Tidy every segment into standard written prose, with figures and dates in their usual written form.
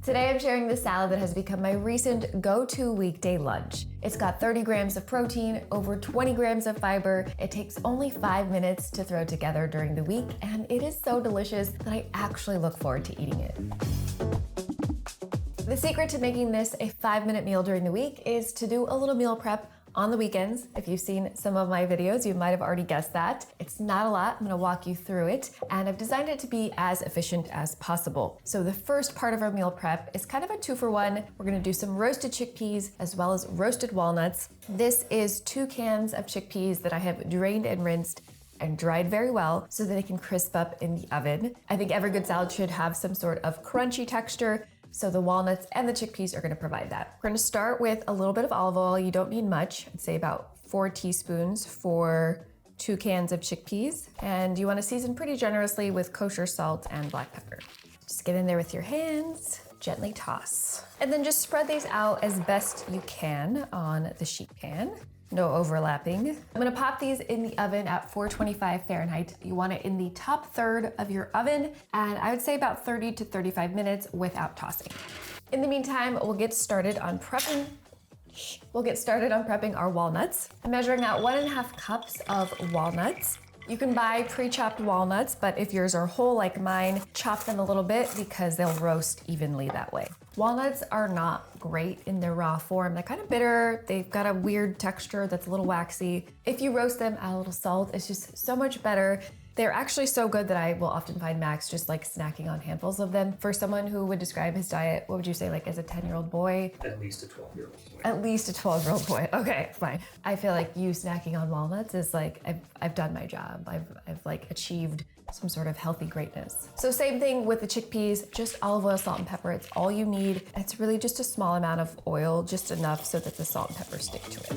Today I'm sharing the salad that has become my recent go-to weekday lunch. It's got 30 grams of protein, over 20 grams of fiber. It takes only 5 minutes to throw together during the week, and it is so delicious that I actually look forward to eating it. The secret to making this a 5-minute meal during the week is to do a little meal prep on the weekends. If you've seen some of my videos, you might have already guessed that. It's not a lot. I'm gonna walk you through it, and I've designed it to be as efficient as possible. So the first part of our meal prep is kind of a 2-for-1. We're gonna do some roasted chickpeas as well as roasted walnuts. This is 2 cans of chickpeas that I have drained and rinsed and dried very well so that it can crisp up in the oven. I think every good salad should have some sort of crunchy texture, so the walnuts and the chickpeas are gonna provide that. We're gonna start with a little bit of olive oil. You don't need much. I'd say about 4 teaspoons for 2 cans of chickpeas. And you wanna season pretty generously with kosher salt and black pepper. Just get in there with your hands, gently toss. And then just spread these out as best you can on the sheet pan. No overlapping. I'm gonna pop these in the oven at 425 Fahrenheit. You want it in the top third of your oven, and I would say about 30 to 35 minutes without tossing. In the meantime, we'll get started on prepping our walnuts. I'm measuring out 1.5 cups of walnuts. You can buy pre-chopped walnuts, but if yours are whole like mine, chop them a little bit because they'll roast evenly that way. Walnuts are not great in their raw form. They're kind of bitter. They've got a weird texture that's a little waxy. If you roast them, add a little salt. It's just so much better. They're actually so good that I will often find Max just like snacking on handfuls of them. For someone who would describe his diet, what would you say, like as a 10-year-old boy? At least a 12-year-old boy. At least a 12-year-old boy. Okay, fine. I feel like you snacking on walnuts is like, I've done my job. I've like achieved some sort of healthy greatness. So same thing with the chickpeas, just olive oil, salt and pepper. It's all you need. It's really just a small amount of oil, just enough so that the salt and pepper stick to it.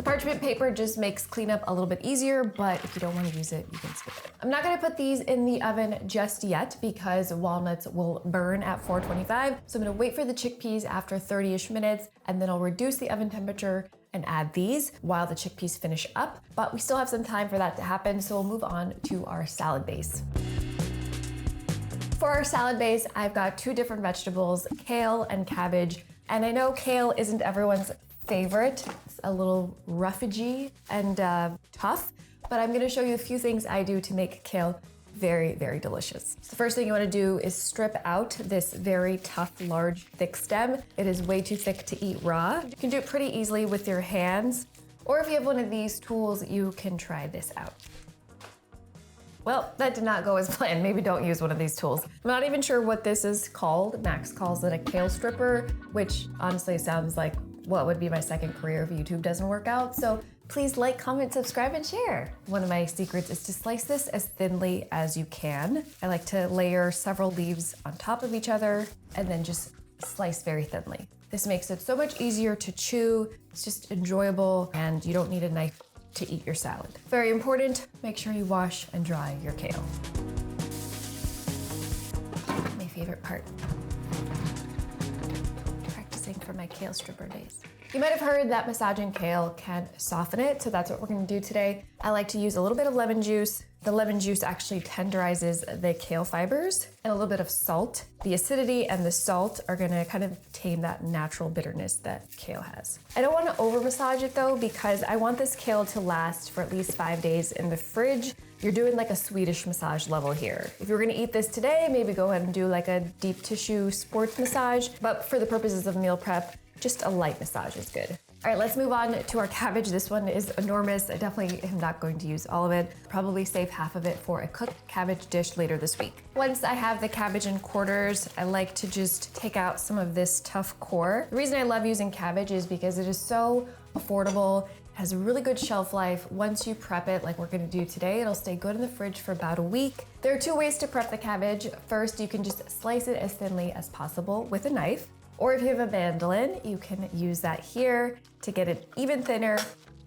Parchment paper just makes cleanup a little bit easier, but if you don't want to use it, you can skip it. I'm not going to put these in the oven just yet because walnuts will burn at 425. So I'm going to wait for the chickpeas after 30-ish minutes, and then I'll reduce the oven temperature and add these while the chickpeas finish up. But we still have some time for that to happen, so we'll move on to our salad base. For our salad base, I've got 2 different vegetables, kale and cabbage. And I know kale isn't everyone's favorite. It's a little roughagey and tough, but I'm gonna show you a few things I do to make kale very, very delicious. So the first thing you wanna do is strip out this very tough, large, thick stem. It is way too thick to eat raw. You can do it pretty easily with your hands, or if you have one of these tools, you can try this out. Well, that did not go as planned. Maybe don't use one of these tools. I'm not even sure what this is called. Max calls it a kale stripper, which honestly sounds like what would be my second career if YouTube doesn't work out. So please like, comment, subscribe, and share. One of my secrets is to slice this as thinly as you can. I like to layer several leaves on top of each other and then just slice very thinly. This makes it so much easier to chew. It's just enjoyable, and you don't need a knife to eat your salad. Very important, make sure you wash and dry your kale. My favorite part. Practicing for my kale stripper days. You might have heard that massaging kale can soften it, so that's what we're gonna do today. I like to use a little bit of lemon juice. The lemon juice actually tenderizes the kale fibers, and a little bit of salt. The acidity and the salt are gonna kind of tame that natural bitterness that kale has. I don't wanna over massage it though, because I want this kale to last for at least 5 days in the fridge. You're doing like a Swedish massage level here. If you're gonna eat this today, maybe go ahead and do like a deep tissue sports massage, but for the purposes of meal prep, just a light massage is good. All right, let's move on to our cabbage. This one is enormous. I definitely am not going to use all of it. Probably save half of it for a cooked cabbage dish later this week. Once I have the cabbage in quarters, I like to just take out some of this tough core. The reason I love using cabbage is because it is so affordable, has a really good shelf life. Once you prep it, like we're gonna do today, it'll stay good in the fridge for about a week. There are 2 ways to prep the cabbage. First, you can just slice it as thinly as possible with a knife. Or if you have a mandolin, you can use that here to get it even thinner,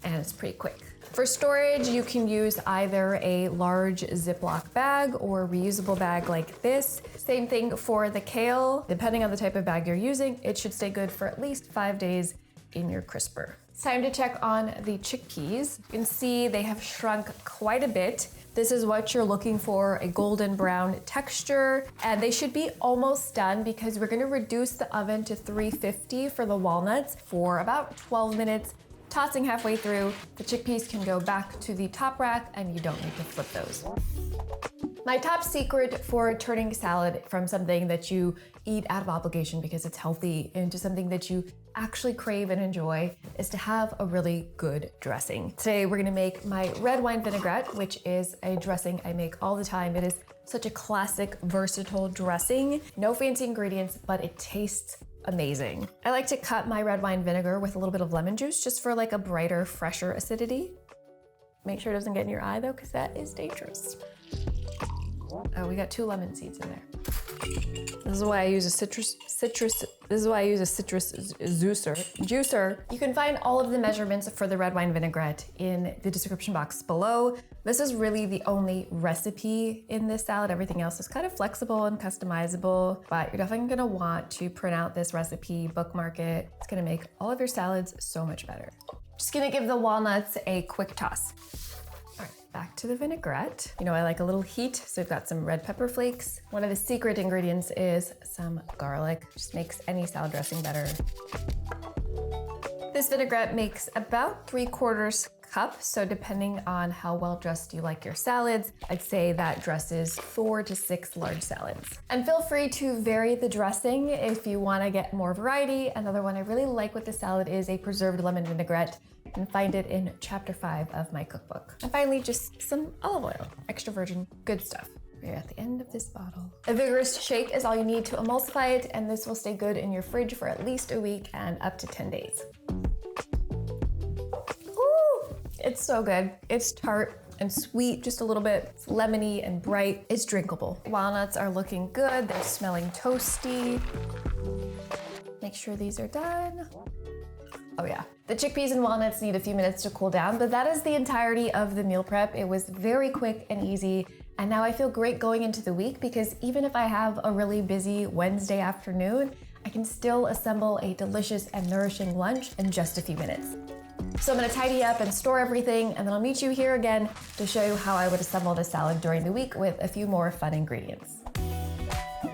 and it's pretty quick. For storage, you can use either a large Ziploc bag or a reusable bag like this. Same thing for the kale. Depending on the type of bag you're using, it should stay good for at least 5 days in your crisper. It's time to check on the chickpeas. You can see they have shrunk quite a bit. This is what you're looking for, a golden brown texture. And they should be almost done because we're gonna reduce the oven to 350 for the walnuts for about 12 minutes. Tossing halfway through, the chickpeas can go back to the top rack and you don't need to flip those. My top secret for turning salad from something that you eat out of obligation because it's healthy into something that you actually crave and enjoy is to have a really good dressing. Today we're gonna make my red wine vinaigrette, which is a dressing I make all the time. It is such a classic, versatile dressing. No fancy ingredients, but it tastes amazing. I like to cut my red wine vinegar with a little bit of lemon juice just for like a brighter, fresher acidity. Make sure it doesn't get in your eye though, because that is dangerous. Oh, we got 2 lemon seeds in there. This is why I use a citrus juicer. You can find all of the measurements for the red wine vinaigrette in the description box below. This is really the only recipe in this salad. Everything else is kind of flexible and customizable, but you're definitely gonna want to print out this recipe, bookmark it. It's gonna make all of your salads so much better. Just gonna give the walnuts a quick toss. Back to the vinaigrette. You know, I like a little heat, so we've got some red pepper flakes. One of the secret ingredients is some garlic. Just makes any salad dressing better. This vinaigrette makes about 3/4 cup, so depending on how well dressed you like your salads, I'd say that dresses 4 to 6 large salads. And feel free to vary the dressing if you wanna get more variety. Another one I really like with the salad is a preserved lemon vinaigrette. You can find it in chapter 5 of my cookbook. And finally, just some olive oil, extra virgin, good stuff. We're at the end of this bottle. A vigorous shake is all you need to emulsify it, and this will stay good in your fridge for at least a week and up to 10 days. Ooh, it's so good. It's tart and sweet, just a little bit. It's lemony and bright. It's drinkable. Walnuts are looking good. They're smelling toasty. Make sure these are done. Oh yeah. The chickpeas and walnuts need a few minutes to cool down, but that is the entirety of the meal prep. It was very quick and easy, and now I feel great going into the week because even if I have a really busy Wednesday afternoon, I can still assemble a delicious and nourishing lunch in just a few minutes. So I'm gonna tidy up and store everything, and then I'll meet you here again to show you how I would assemble the salad during the week with a few more fun ingredients.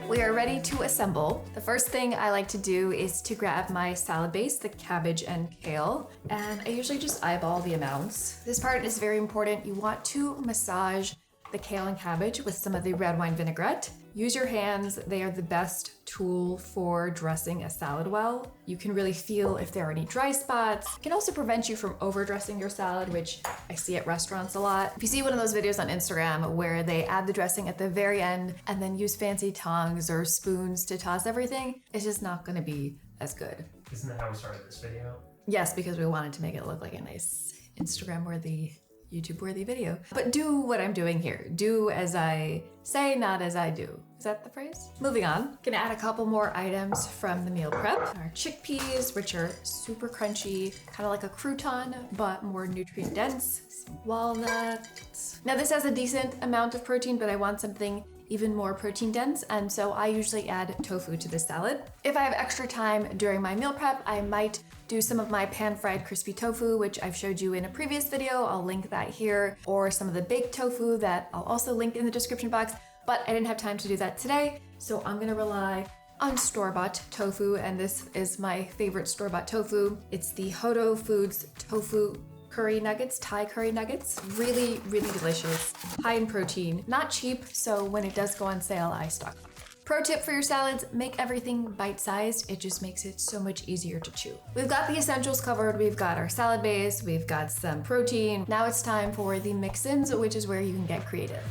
We are ready to assemble. The first thing I like to do is to grab my salad base, the cabbage and kale, and I usually just eyeball the amounts. This part is very important. You want to massage the kale and cabbage with some of the red wine vinaigrette. Use your hands. They are the best tool for dressing a salad well. You can really feel if there are any dry spots. It can also prevent you from overdressing your salad, which I see at restaurants a lot. If you see one of those videos on Instagram where they add the dressing at the very end and then use fancy tongs or spoons to toss everything, it's just not gonna be as good. Isn't that how we started this video? Yes, because we wanted to make it look like a nice Instagram-worthy, YouTube-worthy video. But do what I'm doing here. Do as I say, not as I do. Is that the phrase? Moving on. Gonna add a couple more items from the meal prep. Our chickpeas, which are super crunchy, kind of like a crouton, but more nutrient dense. Some walnuts. Now this has a decent amount of protein, but I want something even more protein dense, and so I usually add tofu to this salad. If I have extra time during my meal prep, I might do some of my pan-fried crispy tofu, which I've showed you in a previous video. I'll link that here, or some of the baked tofu that I'll also link in the description box, but I didn't have time to do that today, so I'm gonna rely on store-bought tofu, and this is my favorite store-bought tofu. It's the Hodo Foods tofu curry nuggets, Thai curry nuggets. Really, really delicious, high in protein, not cheap, so when it does go on sale, I stock. Pro tip for your salads, make everything bite-sized. It just makes it so much easier to chew. We've got the essentials covered. We've got our salad base, we've got some protein. Now it's time for the mix-ins, which is where you can get creative.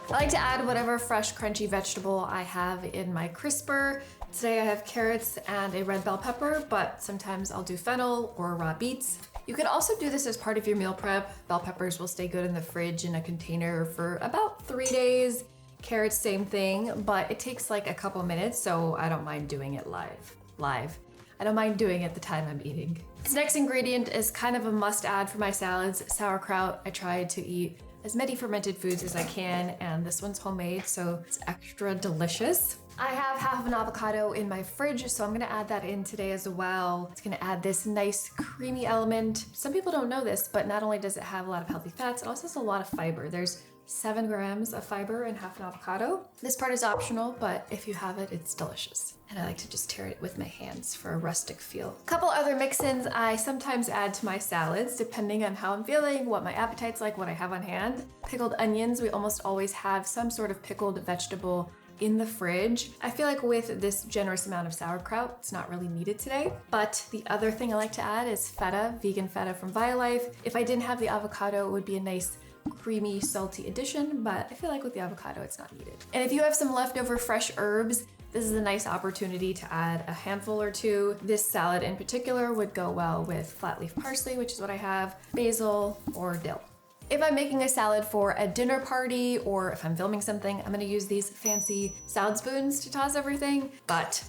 I like to add whatever fresh, crunchy vegetable I have in my crisper. Today I have carrots and a red bell pepper, but sometimes I'll do fennel or raw beets. You can also do this as part of your meal prep. Bell peppers will stay good in the fridge in a container for about 3 days. Carrots, same thing, but it takes like a couple minutes, so I don't mind doing it live. I don't mind doing it the time I'm eating. This next ingredient is kind of a must-add for my salads, sauerkraut. I try to eat as many fermented foods as I can, and this one's homemade, so it's extra delicious. I have half of an avocado in my fridge, so I'm gonna add that in today as well. It's gonna add this nice creamy element. Some people don't know this, but not only does it have a lot of healthy fats, it also has a lot of fiber. There's 7 grams of fiber in half an avocado. This part is optional, but if you have it, it's delicious. And I like to just tear it with my hands for a rustic feel. A couple other mix-ins I sometimes add to my salads, depending on how I'm feeling, what my appetite's like, what I have on hand. Pickled onions, we almost always have some sort of pickled vegetable in the fridge. I feel like with this generous amount of sauerkraut, it's not really needed today. But the other thing I like to add is feta, vegan feta from Violife. If I didn't have the avocado, it would be a nice creamy, salty addition, but I feel like with the avocado, it's not needed. And if you have some leftover fresh herbs, this is a nice opportunity to add a handful or two. This salad in particular would go well with flat leaf parsley, which is what I have, basil, or dill. If I'm making a salad for a dinner party or if I'm filming something, I'm gonna use these fancy salad spoons to toss everything. But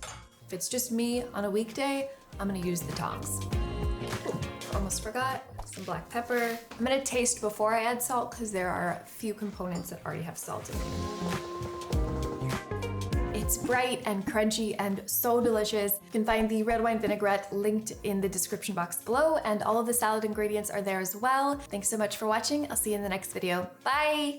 if it's just me on a weekday, I'm gonna use the tongs. Ooh, almost forgot. Some black pepper. I'm gonna taste before I add salt because there are a few components that already have salt in them. It's bright and crunchy and so delicious. You can find the red wine vinaigrette linked in the description box below, and all of the salad ingredients are there as well. Thanks so much for watching. I'll see you in the next video. Bye!